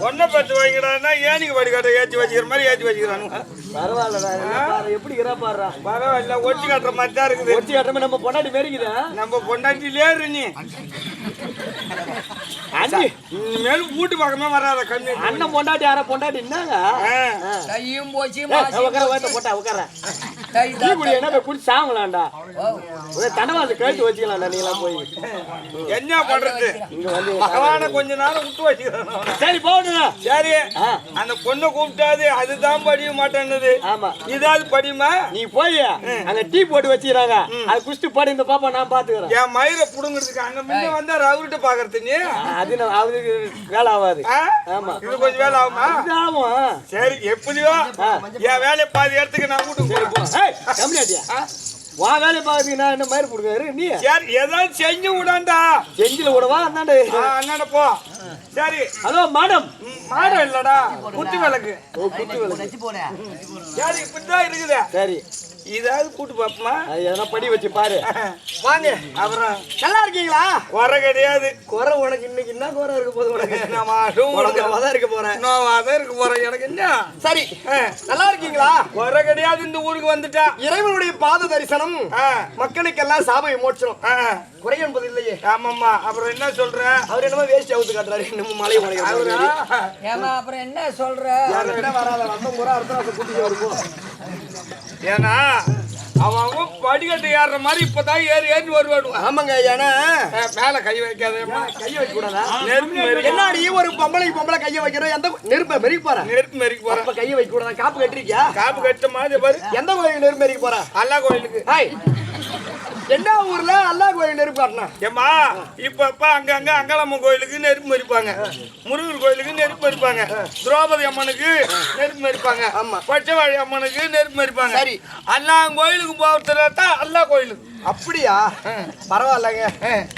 ஒன்ன பத்து வாங்கிடான்னா ஏனிக்கு வடிகாட்ட ஏற்றி வச்சுக்கிற மாதிரி ஏற்றி வச்சுக்கிறானுங்க. பரவாயில்லடா, எப்படி பாடுறா. பரவாயில்ல, ஒட்டி காட்டுற மாதிரி தான் இருக்குது. ஒட்டி காட்டுற நம்ம பொண்டாட்டி மேரிக்குதா? நம்ம பொண்டாட்டிலே நீ மேலும் வீட்டு பக்கமே வராத கம்மி. அண்ணன் பொண்டாட்டி யாரா பொண்டாட்டி என்னங்க கையும் போச்சு போட்டா உட்கார என்ன குடி சாங்கலாம்டா. தண்டவாளத்தை கழித்து வச்சுக்கலாம்டா. நீ எல்லாம் போய் என்ன பண்றது? இங்க வந்து பகவான கொஞ்ச நாள் விட்டு வச்சுக்கிறேன். சரி போடுங்க. சரி, அந்த பொண்ணை கூப்பிட்டாது அதுதான் படிக்க மாட்டேன்னுது. ஆமா, இதாவது படிமா. நீ போய் அங்க டீ போட்டு வச்சுக்கிறாங்க, அது குடிச்சிட்டு படி. இந்த பாப்பா நான் பாத்துக்கிறேன். என் மயிரை புடுங்கிறதுக்கு அங்க முன்ன வந்தா அவர்கிட்ட பாக்குறது நீ. அது அவருக்கு வேலை ஆகாது. ஆமா, இது கொஞ்சம் வேலை ஆகுமா? ஆகும். சரி, எப்படியோ என் வேலையை பாதி இடத்துக்கு நான் வீட்டுக்கு போறேன். வா வேலையை பாத்தீங்கன்னா என்ன மயிறு கொடுக்காரு நீ. சரி, ஏதாவது செஞ்சு விடாண்டா. செஞ்சில விடவா? அண்ணாண்ட போ. சரி. Hello madam. மாடம் இல்லடா, குத்து விளக்கு. குத்து விளக்கு. சரி, இப்படிதான் இருக்குது. சரி, இதாவது கூட்டு பாப்பமா. எதனா படி வச்சு பாரு. வாங்க. அப்புறம் நல்லா இருக்கீங்களா? குறை கிடையாது. குறை உனக்கு இன்னைக்கு என்ன குறை இருக்க போது? உனக்கு நான் இருக்க போறேன். நான் இருக்க போறேன். எனக்கு என்ன? சரி, நல்லா இருக்கீங்களா? குறை கிடையாது. இந்த ஊருக்கு வந்துட்டா இறைவனுடைய பாத தரிசனம் மக்களுக்கெல்லாம் சாப விமோச்சனம். குறை என்பது இல்லையே. ஆமாம்மா. அப்புறம் என்ன சொல்ற? அவர் என்னமோ வேஸ்ட் அவுத்து காட்டுறாரு. நம்ம மலை உடைக்கிறாரு. அப்புறம் என்ன சொல்ற? வராத வந்த முறை அடுத்த கூட்டிட்டு வருவோம். ஏன்னா அவங்க படிக்கட்டு ஏறுற மாதிரி இப்பதான் ஏறி வருவாடு. ஆமாங்க, ஏன்னா மேல கை வைக்காத. கையை வைக்க கூடாதா? என்னாடி ஒரு பொம்பளை கையை வைக்கிறோம்? எந்த நெருப்பை மெரிக்க போற? நெருப்பு மெரிக்க போற. கையை வைக்க கூடாதா? காப்பு கட்டிருக்கியா? காப்பு கட்ட மாதிரி பாரு. எந்த கோயிலுக்கு நெருப்பு மெரிக்க போற? அல்லா கோயிலுக்கு. என்ன ஊர்ல அல்லா கோயில் நெருப்பு காட்டினா? ஏமா இப்ப அங்க அங்காளம்மன் கோயிலுக்கு நெருப்பு மரிப்பாங்க, முருகர் கோயிலுக்கு நெருப்பு மரிப்பாங்க, திரௌபதி அம்மனுக்கு நெருப்பு மரிப்பாங்க, பச்சைவாழி அம்மனுக்கு நெருப்பு மரிப்பாங்க. சரி, எல்லா கோயிலுக்கு போகிறதா அல்லா கோயிலுக்கு. அப்படியா? பரவாயில்லங்க.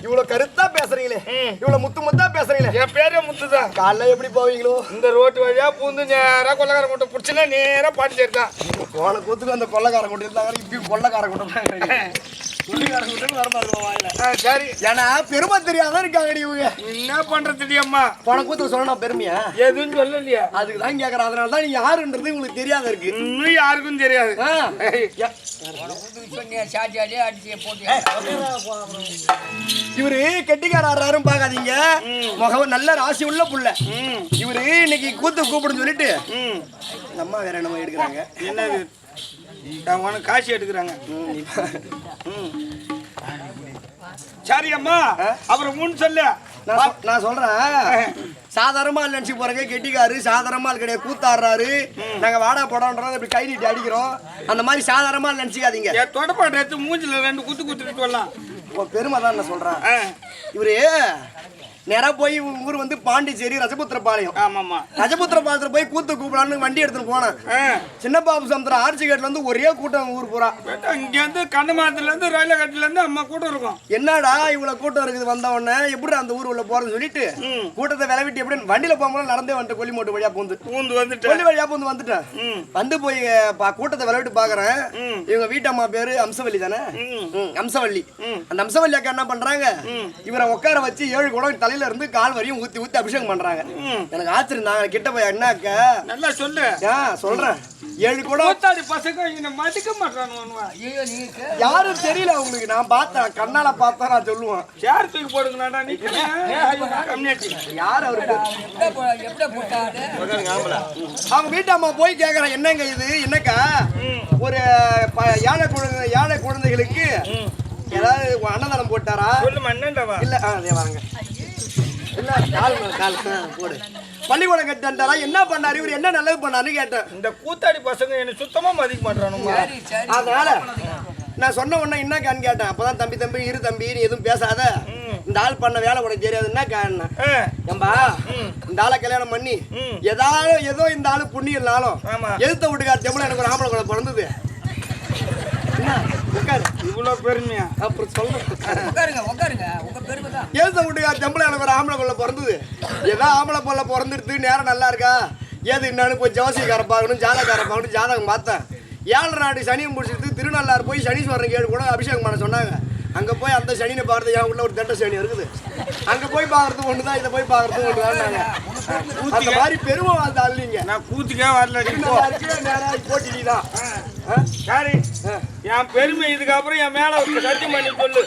இவ்வளவு கருத்தா பேசுறீங்களே, இவ்வளவு முத்தா பேசுறீங்களே. என் பேரே முத்துதான். காலைல எப்படி போவீங்களோ? இந்த ரோட்டு வழியா பூந்து நேரா கொள்ளக்கார கூட்டம் பிடிச்சுன்னா நேரா பாட்டு சேர்த்தான். போன கூத்துக்கு அந்த கொள்ளக்கார கூட்டம் இருந்தாங்க. இப்பயும் கொள்ளக்கார கூட்டம் சரி, ஏன்னா பெருமை தெரியாதான் இருக்காங்க. இவங்க என்ன பண்றது அம்மா? போன கூத்துக்கு சொல்லணும் பெருமையா? எதுன்னு சொல்லலையா? அதுக்குதான் கேக்குறேன். அதனாலதான் நீங்க யாருன்றது உங்களுக்கு தெரியாத இருக்கு. இன்னும் யாருக்கும் தெரியாது. இவரு கெட்டிக்காரரும் பாக்காதீங்க. முகம் நல்ல ராசி உள்ள புள்ள. இவரு இன்னைக்கு கூத்து கூப்பிடுன்னு சொல்லிட்டு நம்ம வேற என்னமோ எடுக்கிறாங்க. என்னது? உனக்கு காசு எடுக்கிறாங்க. சரி அம்மா, அப்புறம் முன் சொல்ல நான் சொல்றேன். சாதாரணமா நினைச்சு போறங்க. கெட்டிக்காரு சாதாரணமா கிடையாது, கூத்தாடுறாரு. நாங்க வாடா போடான்றத இப்படி கை நீட்டி அடிக்கிறோம். அந்த மாதிரி சாதாரணமா நினைச்சுக்காதீங்க. தொடப்பாட்டு எடுத்து மூஞ்சில 2 குத்து குத்துட்டு வரலாம். பெருமை தான் நான் சொல்றேன். இவரு நேரா போய் ஊர் வந்து பாண்டிச்சேரி ரஜபுத்திரபாளையம். ஆமாமா, ரஜபுத்திரபாளையத்துல போய் கூத்து கூப்பிடலான்னு வண்டி எடுத்துட்டு போனேன். சின்ன பாபு சமுத்திரம் ஆர்ச்சி கேட்ல இருந்து ஒரே கூட்டம் ஊர் பூரா. இங்க இருந்து கண்ணமாரத்துல இருந்து ரயில்வே கட்டில இருந்து அம்மா கூட்டம் இருக்கும். என்னடா இவ்வளவு கூட்டம் இருக்குது, வந்த உடனே எப்படி அந்த ஊர் உள்ள போறேன்னு சொல்லிட்டு கூட்டத்தை விளவிட்டு எப்படி வண்டியில போகும்போது நடந்தே வந்துட்டு கொல்லிமோட்டு வழியா பூந்து வந்துட்டு கொல்லி வழியா வந்துட்டேன். வந்து போய் கூட்டத்தை விளவிட்டு பாக்குறேன். இவங்க வீட்டம்மா பேரு அம்சவல்லி தானே? அம்சவல்லி. அந்த அம்சவல்லி அக்கா என்ன பண்றாங்க, இவரை உட்கார வச்சு 7 குடம் தலையில இருந்து கால் வரையும் ஊத்தி ஊத்தி அபிஷேகம் பண்றாங்க. எனக்கு ஆச்சரியம் தான். கிட்ட போய் என்னக்கா நல்லா சொல்லு. சொல்றேன். 7 குடம் கூத்தாடி பசங்க என்ன மதிக்க மாட்டானுவா. யாரும் தெரியல உங்களுக்கு. நான் பார்த்தேன், கண்ணால பார்த்தா நான் சொல்லுவேன். யார் தூக்கி போடுங்கடா நீ? யார் அவருக்கு? அவங்க வீட்டம்மா போய் கேக்குறேன், என்னங்க இது? என்னக்கா ஒரு யானை குழந்தைகளுக்கு ஏதாவது அன்னதானம் போட்டாரா? இல்ல அதே வாங்க. பள்ளிக்கூடம் கட்டாரா? என்ன பண்ணாரு இவர்? என்ன நல்லது பண்ணாருன்னு கேட்டேன். இந்த கூத்தாடி பசங்க என்ன சுத்தமா மதிக்க மாட்டானுங்க. அதனால நான் சொன்ன உடனே என்னக்கான்னு கேட்டேன். அப்பதான் தம்பி இரு தம்பி, நீ எதுவும் பேசாத, இந்த ஆள் பண்ண வேலை உனக்கு தெரியாதுன்னா காரணம். ஏம்பா இந்த ஆளை கல்யாணம் பண்ணி ஏதோ இந்த ஆளு புண்ணியம் இல்லாலும் எதிர்த்த வீட்டுக்கார தெம்பள எனக்கு ஒரு ஆம்பளை குழந்தை பிறந்தது. இவ்வளவு பெருமையா? அப்புறம் சொல்லுங்க. உங்க எழுத்த வீட்டுக்கார தெம்பள எனக்கு ஒரு ஆம்பளை குழந்தை பிறந்தது. ஏதோ ஆம்பளை பொருளை பிறந்துடுது, நேரம் நல்லா இருக்கா, ஏது என்னன்னு போய் ஜோசியக்கார பார்க்கணும், ஜாதகார பார்க்கணும். ஜாதகம் பார்த்தேன். 7 நாடு சனியை முடிச்சுட்டு திருநள்ளாறு போய் சனீஸ்வரனுக்கு 7 கூட அபிஷேகம் பண்ண சொன்னாங்க. அங்கே போய் அந்த சனியை பார்த்து என் உள்ள ஒரு தட்ட சனி இருக்குது. அங்கே போய் பார்க்கறது ஒன்று தான், இதை போய் பார்க்கறது ஒன்று தான். அந்த மாதிரி பெருமை வாழ்ந்த ஆள் நீங்க. நான் கூத்துக்கே வரல போட்டிதான் சரி. என் பெருமை இதுக்கப்புறம் என் மேல ஒரு சத்தியம் பண்ணி சொல்லு.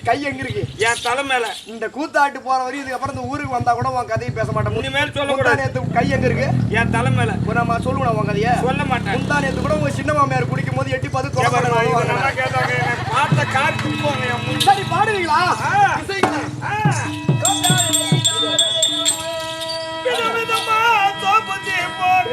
கை எங்க இருக்கு? என் தலை மேல. இந்த கூத்தாட்டு போற வரையும் இதுக்கப்புறம் இந்த ஊருக்கு வந்தா கூட உன் கதையை பேச மாட்டேன். இனிமேல் சொல்லக்கூடாது. கை எங்க இருக்கு? என் தலை மேல. நம்ம சொல்லுவோம் உன் கதையை சொல்ல மாட்டேன். முந்தா நேத்து கூட உங்க சின்ன மாமியார் குடிக்கும் போது எட்டி பார்த்து கேட்டாங்க பாட்ட காட்டு போங்க. சரி பாடுவீங்களா? விதவிதமா தோப்பத்தி போக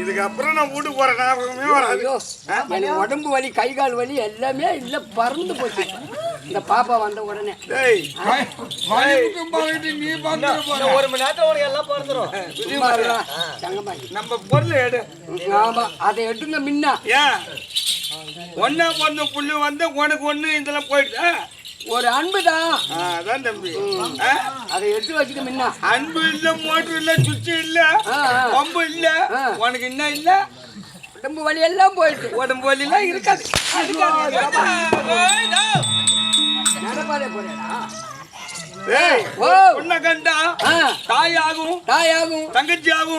இதுக்கப்புறம் நான் வீட்டுக்கு போறேன். ஞாபகமே வராது. எனக்கு உடம்பு வலி கை கால் வலி எல்லாமே இல்ல பறந்து போச்சு இந்த பாப்பா வந்த உடனே. ஒரு மணி நேரத்துல உனக்கு எல்லாம் பறந்துரும். நம்ம பொருள் எடு. ஆமா அதை எடுங்க முன்ன. ஏன் ஒன்னா பொண்ணு புள்ளு வந்து உனக்கு ஒண்ணு இதெல்லாம் போயிடுதா? ஒரு அன்பு தான். அதான் தம்பி. அதை எடுத்து வச்சுக்க முன்ன. அன்பு இல்ல, மோட்டர் இல்ல, சுவிட்ச் இல்ல, பம்பு இல்ல, உனக்கு என்ன இல்ல? உடம்பு வலி எல்லாம் போயிட்டு. உடம்பு வலி எல்லாம் இருக்காது. நடப்பாதே போறேடா. உன்னை கண்டா தாயாகும், தங்கச்சியாகும்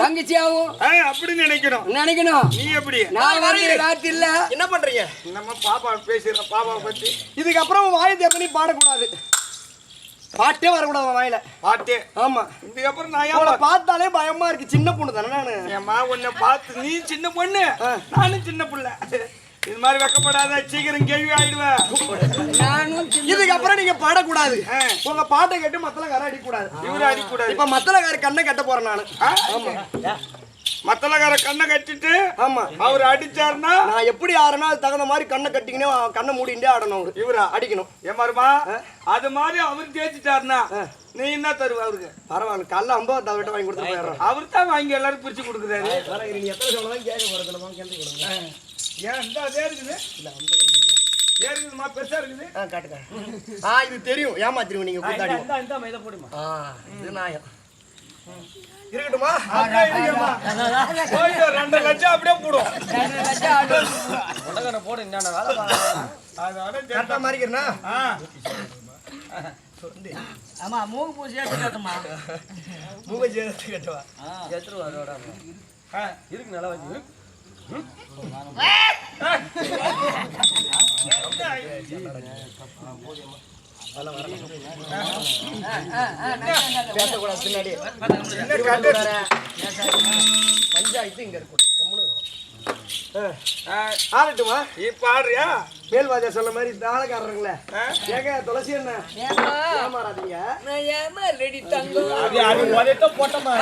அப்படி நினைக்கணும். நீ எப்படி? நான் வரல ராத்திரி இல்ல. என்ன பண்றீங்க? நம்ம பாப்பா பேசுற பாப்பாவை பத்தி. இதுக்கப்புறம் வாயை தேப்ப நீ பாடக்கூடாது. பாட்டே வரக்கூடாது வாயில. பாட்டே? ஆமா. இதுக்கப்புறம் நான் பார்த்தாலே பயமா இருக்கு. சின்ன பொண்ணு தானே நானு. என் மா உன்னை பார்த்து நீ சின்ன பொண்ணு, நானும் சின்ன பிள்ளை. இது மாதிரி வெக்கப்படாத, சீக்கிரம் கேள்வி ஆயிடுவேன். இதுக்கப்புறம் நீங்க பாடக்கூடாது. உங்க பாட்டை கேட்டு மத்தலக்கார அடிக்க கூடாது. இவரு அடிக்க கூடாது. இப்ப மத்தலக்கார கண்ணை கட்ட போறேன் நானு. மத்தலக்கார கண்ணை கட்டிட்டு ஆமா அவர் அடிச்சாருன்னா நான் எப்படி ஆடுறேன்னா அது தகுந்த மாதிரி கண்ணை கட்டிக்கினே கண்ணை மூடிண்டே ஆடணும் அவரு இவரா அடிக்கணும் ஏமாருமா அது மாதிரி அவர் ஜெயிச்சிட்டாருன்னா நீ என்ன தருவ அவருக்கு பரவாயில்ல கல்ல 50,000 வாங்கி கொடுத்து போயிடுறோம் அவர் தான் வாங்கி எல்லாரும் பிரிச்சு கொடுக்குறாரு நீங்க எத்தனை சொல்லலாம் கேட்க போறதுல கேள்வி கொடுங்க ஏன் இந்த அதே இருக்குது இருக்குதுமா பெருசா இருக்குது காட்டுங்க இது தெரியும் ஏமாத்திருவோம் நீங்க கூத்தாடி இதை போடுமா இது நாயம் இருக்கட்டுமா போயிட்டு 2 லட்சம் அப்படியே போடும் போடு என்ன வேலை கரெக்டா மாறிக்கிறனா ஆமா மூக்கு பூசி கட்டுமா மூக சேர்த்து கட்டுவா இருக்கு நல்லா வச்சு பேசக்கூடாது பின்னாடி பஞ்சாயத்து இங்க இருக்கும் ஆடட்டுமா இப்ப ஆடுறியா மேல்வாதியா சொல்ல மாதிரி தாளக்காரங்களே ஏங்க துளசி என்ன ஏமாறாதீங்க போட்டமா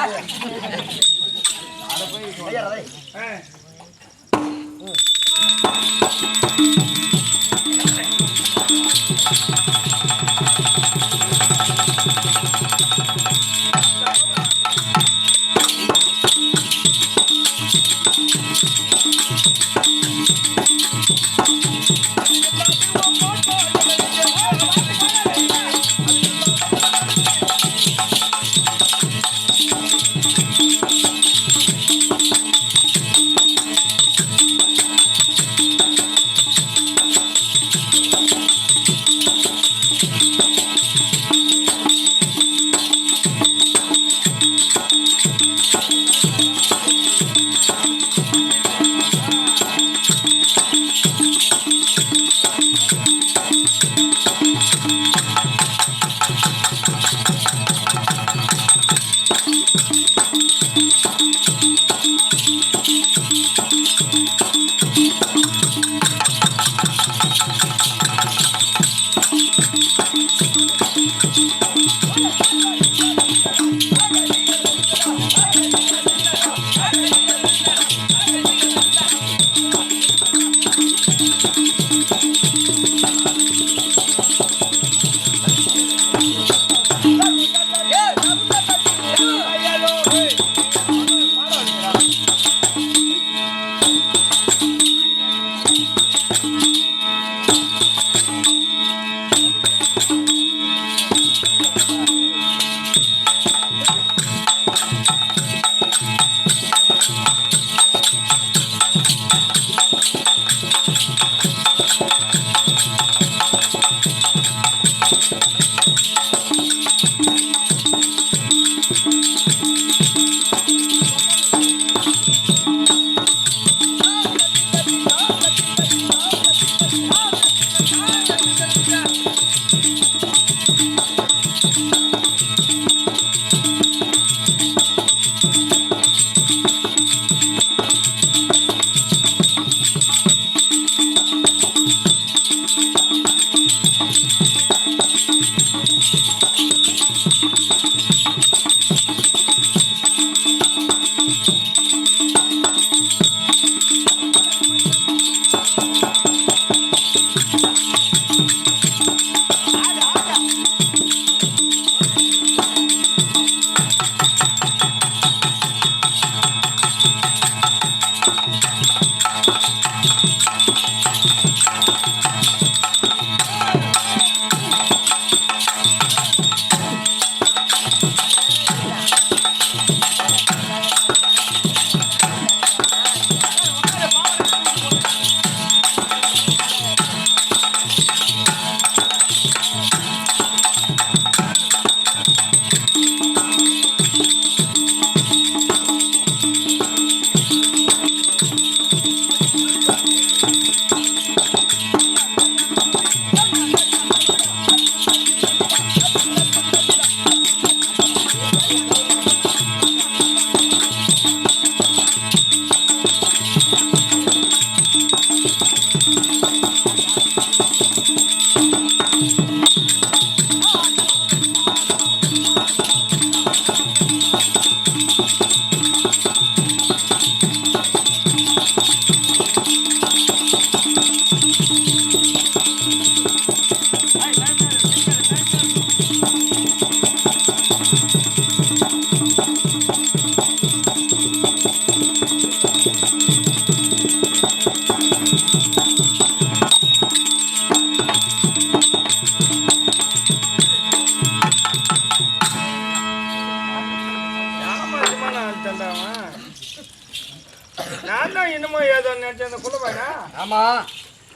ஆமா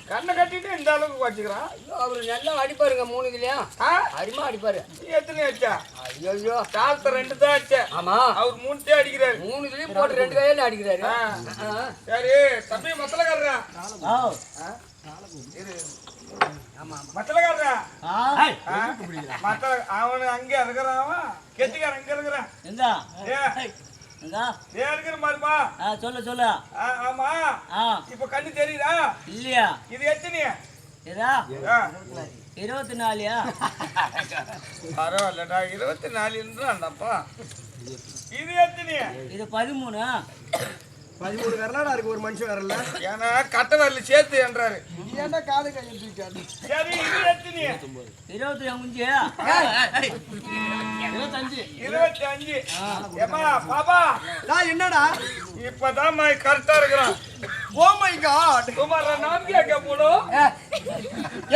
கண்ணை கட்டிட்டு இந்த அளவுக்கு வச்சுக்கிறான். அவரு நல்லா அடிப்பாருங்க 3 இதுலயும் அடிமா அடிப்பாரு. நீ எத்தனை அடிச்சா? ஐயோ காலத்தை 2 தான் அடிச்சேன். ஆமா அவர் 3 அடிக்கிறாரு. 3 இதுலயும் போட்டு 2 கையில அடிக்கிறாரு. சரி தம்பி மத்தலக்காரரா. மத்தலக்காரரா. அவனு அங்கே இருக்கிறான். கெட்டிக்காரன் அங்க இருக்கிறான். இருக்கிற மாதிரிப்பா. சொல்லு. ஆமா இப்ப கண்ணு தெரியுதா? இல்லையா? இது எத்தனையா? 24. பரவாயில்லடா 24 இது எத்தனையா? இது 13. 13 விரலாடா இருக்கு ஒரு மனுஷன் விரல்ல. ஏன்னா கட்ட வரல சேர்த்து என்றாரு. ஏன்டா காது கையை தூக்காது? சரி இது எத்தனையா? 25. 25. ஏமா பாப்பா நான் என்னடா இப்பதான் கரெக்டா இருக்கிறான். ஓ மை காட் तुम्हारा नाम क्या क्या बोलो?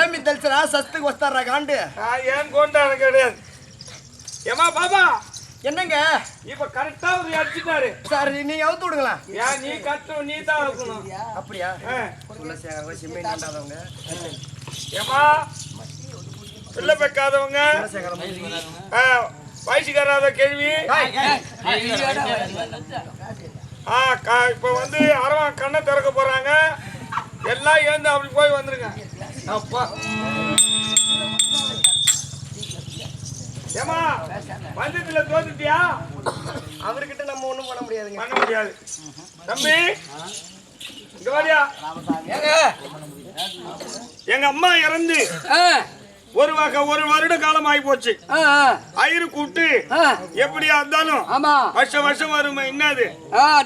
ஏமி தெல்சரா சஸ்துக்கு வஸ்தாரா காண்டு ஏன் கொண்டாட கிடையாது. ஏமா பாப்பா என்னங்க இப்ப கரெக்டா ஒரு அடிச்சுட்டாரு. சரி நீங்க அவுத்து விடுங்களா. ஏன் நீ கட்டணும் நீ தான் இருக்கணும். அப்படியா? குலசேகர சிம்மை காண்டாதவங்க. ஏமா பிள்ளை பெக்காதவங்க வயசுக்காராத கேள்வி. இப்ப வந்து அரவன் கண்ணை திறக்க போறாங்க. எல்லாம் ஏந்து அப்படி போய் வந்துருங்க. அப்பா ஏமா பந்தத்துல தோத்துட்டியா? அவர்கிட்ட நம்ம ஒண்ணும் பண்ண முடியாதுங்க. பண்ண முடியாது. தம்பி இங்க வாடியா. எங்க அம்மா இறந்து ஒரு வருட காலம் ஆகி போச்சு. ஐயரு கூப்பிட்டு எப்படியா இருந்தாலும் ஆமா வருஷம் வரும். என்னது?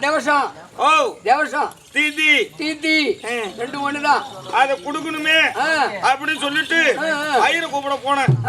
தேவசம். ஓ தேவசம் தீதி தீத்தி 2 ஒண்ணுதான். அத குடுக்கணுமே அப்படின்னு சொல்லிட்டு ஐயரை கூப்பிட போனேன்.